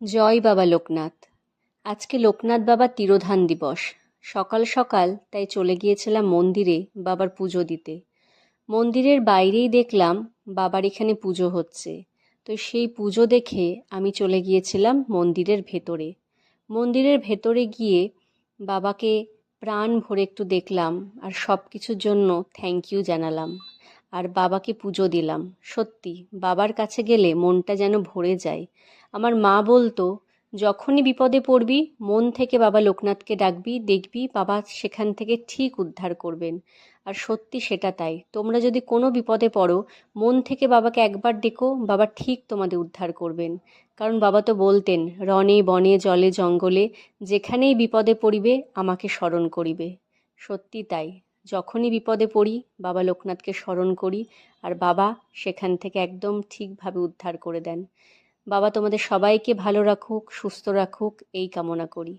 জয় বাবা লোকনাথ। আজকে লোকনাথ বাবার তিরোধান দিবস। সকাল সকাল তাই চলে গিয়েছিলাম মন্দিরে বাবার পুজো দিতে। মন্দিরের বাইরেই দেখলাম বাবার এখানে পুজো হচ্ছে। তো সেই পুজো দেখে আমি চলে গিয়েছিলাম মন্দিরের ভেতরে। মন্দিরের ভেতরে গিয়ে বাবাকে প্রাণ ভরে একটু দেখলাম আর সব কিছুর জন্য থ্যাংক ইউ জানালাম। আর বাবাকে পুজো দিলাম। সত্যি বাবার কাছে গেলে মনটা যেন ভরে যায়। আমার মা বলতো, যখনই বিপদে পড়বি মন থেকে বাবা লোকনাথকে ডাকবি, দেখবি বাবা সেখান থেকে ঠিক উদ্ধার করবেন। আর সত্যি সেটা তাই। তোমরা যদি কোনো বিপদে পড়ো, মন থেকে বাবাকে একবার ডেকো, বাবা ঠিক তোমাদের উদ্ধার করবেন। কারণ বাবা তো বলতেন, রণে বনে জলে জঙ্গলে যেখানেই বিপদে পড়িবে আমাকে স্মরণ করিবে। সত্যি তাই। যখনই বিপদে পড়ি বাবা লোকনাথকে স্মরণ করি, আর বাবা সেখান থেকে একদম ঠিকভাবে উদ্ধার করে দেন। বাবা তোমাদের সবাইকে ভালো রাখুক, সুস্থ রাখুক, এই কামনা করি।